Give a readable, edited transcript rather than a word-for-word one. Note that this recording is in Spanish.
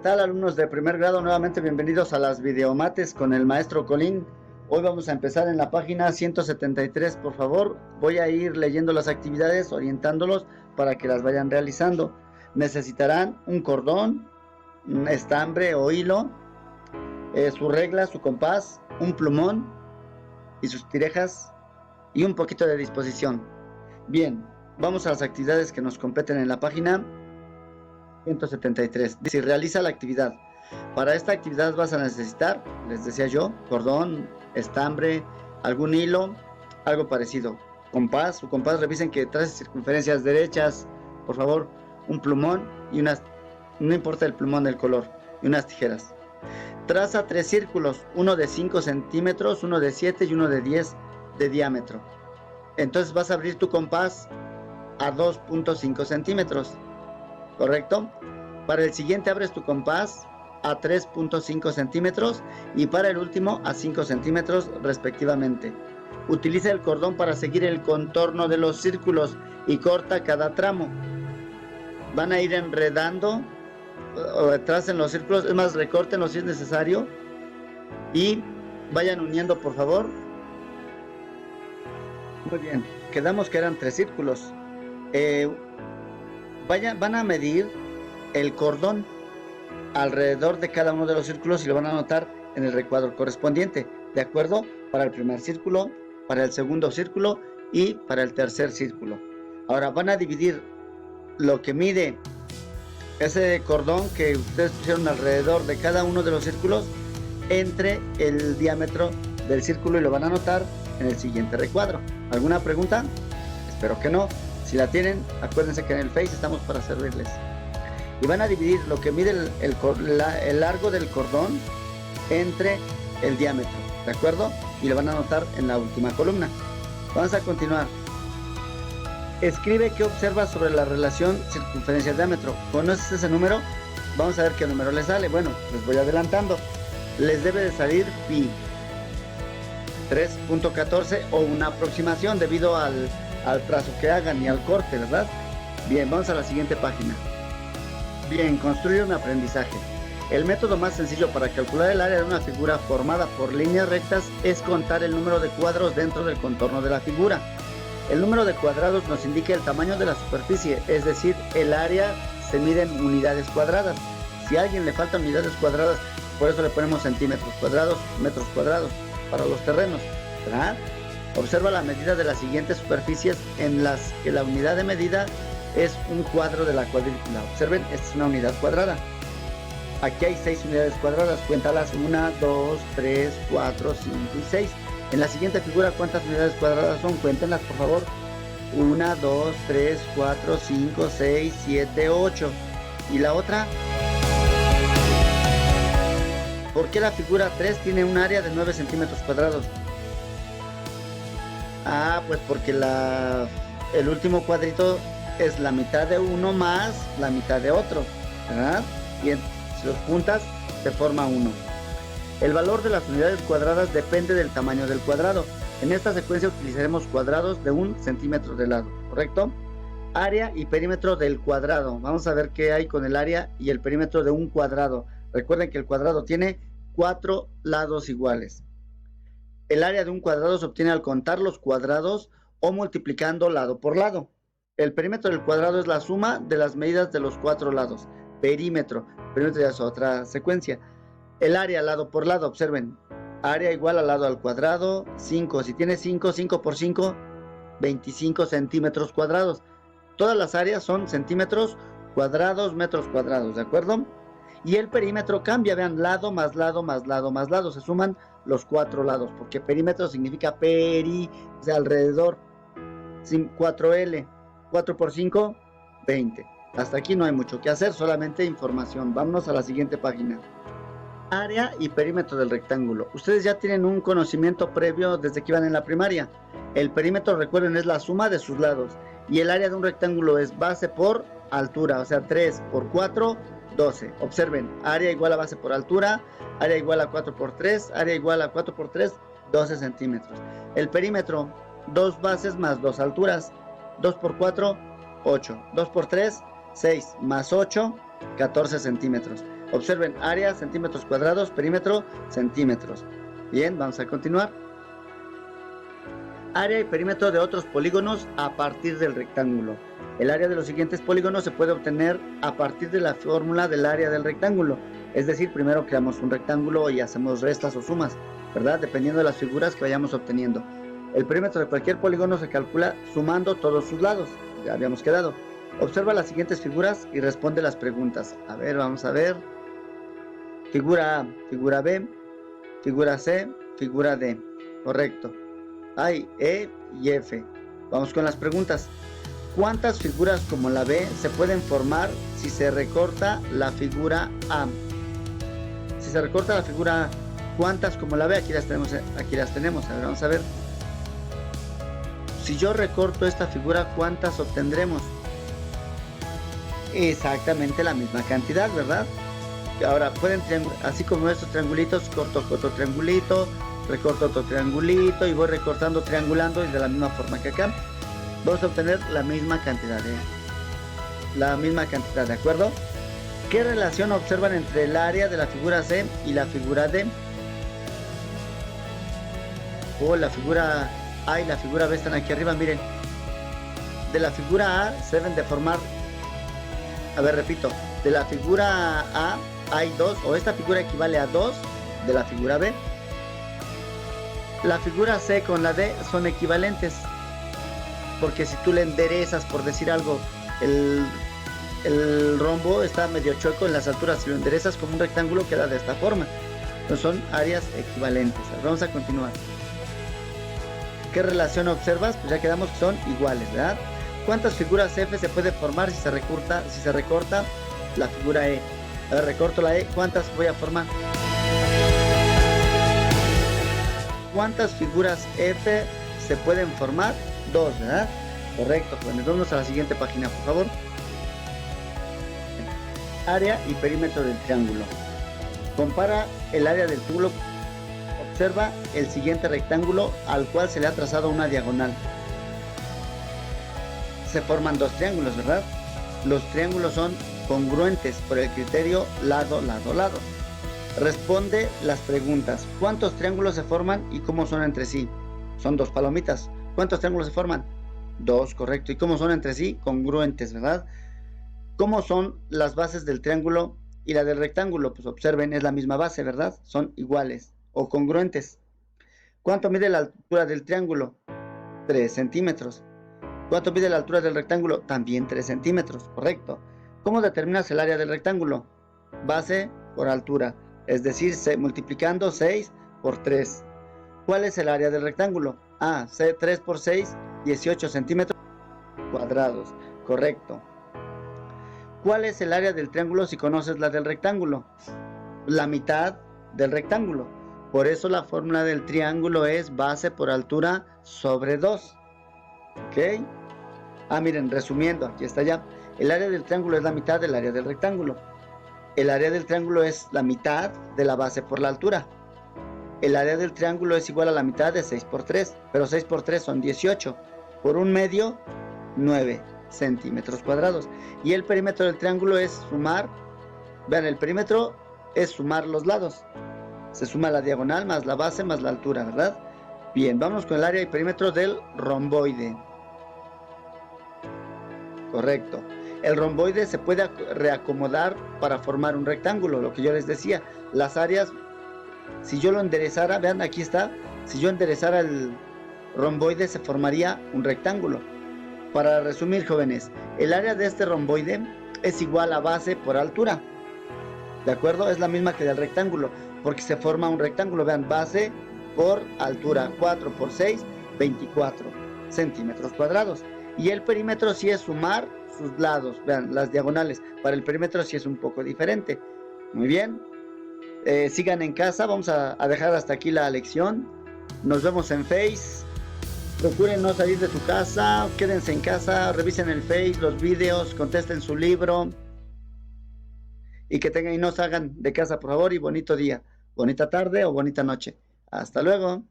¿Qué tal, alumnos de primer grado? Nuevamente bienvenidos a las videomates con el maestro Colín. Hoy vamos a empezar en la página 173, por favor. Voy a ir leyendo las actividades, orientándolos para que las vayan realizando. Necesitarán un cordón, un estambre o hilo, su regla, su compás, un plumón y sus tirejas y un poquito de disposición. Bien, vamos a las actividades que nos competen en la página 173. Si realiza la actividad. Para esta actividad vas a necesitar, les decía yo, cordón, estambre, algún hilo, algo parecido. Compás, su compás, revisen que trace circunferencias derechas, por favor, un plumón y unas, no importa el plumón del color, y unas tijeras. Traza 3 círculos, uno de 5 centímetros, uno de 7 y uno de 10 de diámetro. Entonces vas a abrir tu compás a 2.5 centímetros. ¿Correcto? Para el siguiente abres tu compás a 3.5 centímetros y para el último a 5 centímetros respectivamente. Utiliza el cordón para seguir el contorno de los círculos y corta cada tramo. Van a ir enredando o tracen los círculos, es más, recórtenlos si es necesario y vayan uniendo, por favor. Muy bien, quedamos que eran 3 círculos. Van a medir el cordón alrededor de cada uno de los círculos y lo van a anotar en el recuadro correspondiente, ¿de acuerdo? Para el primer círculo, para el segundo círculo y para el tercer círculo. Ahora van a dividir lo que mide ese cordón que ustedes pusieron alrededor de cada uno de los círculos entre el diámetro del círculo y lo van a anotar en el siguiente recuadro. ¿Alguna pregunta? Espero que no. Si la tienen, acuérdense que en el Face estamos para servirles. Y van a dividir lo que mide el largo del cordón entre el diámetro, ¿de acuerdo? Y lo van a anotar en la última columna. Vamos a continuar. Escribe qué observas sobre la relación circunferencia-diámetro. ¿Conoces ese número? Vamos a ver qué número les sale. Bueno, les voy adelantando. Les debe de salir pi 3.14 o una aproximación debido al trazo que hagan y al corte, ¿verdad? Bien, vamos a la siguiente página. Bien, construir un aprendizaje. El método más sencillo para calcular el área de una figura formada por líneas rectas es contar el número de cuadros dentro del contorno de la figura. El número de cuadrados nos indica el tamaño de la superficie, es decir, el área se mide en unidades cuadradas. Si a alguien le faltan unidades cuadradas, por eso le ponemos centímetros cuadrados, metros cuadrados para los terrenos, ¿verdad? Observa la medida de las siguientes superficies en las que la unidad de medida es un cuadro de la cuadrícula. Observen, esta es una unidad cuadrada. Aquí hay 6 unidades cuadradas, cuéntalas: 1, 2, 3, 4, 5 y 6. En la siguiente figura, ¿cuántas unidades cuadradas son? Cuéntenlas, por favor. 1, 2, 3, 4, 5, 6, 7, 8. ¿Y la otra? ¿Por qué la figura 3 tiene un área de 9 centímetros cuadrados? Ah, pues porque el último cuadrito es la mitad de uno más la mitad de otro, ¿verdad? Bien, si los juntas, se forma 1. El valor de las unidades cuadradas depende del tamaño del cuadrado. En esta secuencia utilizaremos cuadrados de 1 centímetro de lado, ¿correcto? Área y perímetro del cuadrado. Vamos a ver qué hay con el área y el perímetro de un cuadrado. Recuerden que el cuadrado tiene 4 lados iguales. El área de un cuadrado se obtiene al contar los cuadrados o multiplicando lado por lado. El perímetro del cuadrado es la suma de las medidas de los 4 lados. Perímetro ya es otra secuencia. El área lado por lado, observen. Área igual al lado al cuadrado, 5. Si tiene 5, 5 por 5, 25 centímetros cuadrados. Todas las áreas son centímetros cuadrados, metros cuadrados, ¿de acuerdo? Y el perímetro cambia, vean, lado más lado más lado más lado. Se suman los 4 lados, porque perímetro significa o sea, alrededor. 4L, 4 por 5, 20. Hasta aquí no hay mucho que hacer, solamente información. Vámonos a la siguiente página. Área y perímetro del rectángulo. Ustedes ya tienen un conocimiento previo desde que iban en la primaria. El perímetro, recuerden, es la suma de sus lados. Y el área de un rectángulo es base por altura, o sea, 3 por 4, 12. Observen, área igual a base por altura, área igual a 4 por 3, área igual a 4 por 3, 12 centímetros. El perímetro, 2 bases más 2 alturas, 2 por 4, 8, 2 por 3, 6, más 8, 14 centímetros. Observen, área, centímetros cuadrados, perímetro, centímetros. Bien, vamos a continuar. Área y perímetro de otros polígonos a partir del rectángulo. El área de los siguientes polígonos se puede obtener a partir de la fórmula del área del rectángulo. Es decir, primero creamos un rectángulo y hacemos restas o sumas, ¿verdad? Dependiendo de las figuras que vayamos obteniendo. El perímetro de cualquier polígono se calcula sumando todos sus lados. Ya habíamos quedado. Observa las siguientes figuras y responde las preguntas. A ver, vamos a ver. Figura A, figura B, figura C, figura D. Correcto. Hay E y F. Vamos con las preguntas. ¿Cuántas figuras como la B se pueden formar si se recorta la figura A? Si se recorta la figura A, ¿cuántas como la B? Aquí las tenemos. A ver, vamos a ver. Si yo recorto esta figura, ¿cuántas obtendremos? Exactamente la misma cantidad, ¿verdad? Ahora pueden así como estos triangulitos, corto otro triangulito, recorto otro triangulito y voy recortando, triangulando y de la misma forma que acá. Vamos a obtener la misma cantidad, ¿de acuerdo? ¿Qué relación observan entre el área de la figura C y la figura D? La figura A y la figura B están aquí arriba, miren. De la figura A se deben de formar, a ver, repito, de la figura A hay 2, o esta figura equivale a 2 de la figura B. La figura C con la D son equivalentes, porque si tú le enderezas, por decir algo, el rombo está medio chueco en las alturas, si lo enderezas como un rectángulo queda de esta forma. Entonces son áreas equivalentes. Vamos a continuar. ¿Qué relación observas? Pues ya quedamos que son iguales, ¿verdad? ¿Cuántas figuras F se puede formar si se recorta la figura E? A ver, recorto la E, ¿cuántas voy a formar? ¿Cuántas figuras F se pueden formar? 2, ¿verdad? Correcto, pues vamos a la siguiente página, por favor. Área y perímetro del triángulo. Compara el área del triángulo. Observa el siguiente rectángulo al cual se le ha trazado una diagonal. Se forman dos triángulos, ¿verdad? Los triángulos son congruentes por el criterio lado, lado, lado. Responde las preguntas. ¿Cuántos triángulos se forman y cómo son entre sí? Son 2 palomitas. ¿Cuántos triángulos se forman? 2, correcto. ¿Y cómo son entre sí? Congruentes, ¿verdad? ¿Cómo son las bases del triángulo y la del rectángulo? Pues observen, es la misma base, ¿verdad? Son iguales o congruentes. ¿Cuánto mide la altura del triángulo? 3 centímetros. ¿Cuánto mide la altura del rectángulo? También 3 centímetros, correcto. ¿Cómo determinas el área del rectángulo? Base por altura, es decir, multiplicando 6 por 3. ¿Cuál es el área del rectángulo? 3 por 6, 18 centímetros cuadrados, correcto. ¿Cuál es el área del triángulo si conoces la del rectángulo? La mitad del rectángulo. Por eso la fórmula del triángulo es base por altura sobre 2. ¿Ok? Miren, resumiendo, aquí está ya. El área del triángulo es la mitad del área del rectángulo. El área del triángulo es la mitad de la base por la altura. El área del triángulo es igual a la mitad de 6 por 3, pero 6 por 3 son 18. Por un medio, 9 centímetros cuadrados. Y el perímetro del triángulo es sumar, vean, el perímetro es sumar los lados. Se suma la diagonal más la base más la altura, ¿verdad? Bien, vamos con el área y perímetro del romboide. Correcto. El romboide se puede reacomodar para formar un rectángulo, lo que yo les decía. Las áreas, si yo lo enderezara, vean, aquí está. Si yo enderezara el romboide, se formaría un rectángulo. Para resumir, jóvenes, el área de este romboide es igual a base por altura. ¿De acuerdo? Es la misma que del rectángulo, porque se forma un rectángulo. Vean, base por altura, 4 por 6, 24 centímetros cuadrados. Y el perímetro sí es sumar sus lados, vean, las diagonales. Para el perímetro sí es un poco diferente. Muy bien. Sigan en casa, vamos a dejar hasta aquí la lección. Nos vemos en Face. Procuren no salir de su casa, quédense en casa, revisen el Face, los videos, contesten su libro. Y que tengan y no salgan de casa, por favor, y bonito día, bonita tarde o bonita noche. Hasta luego.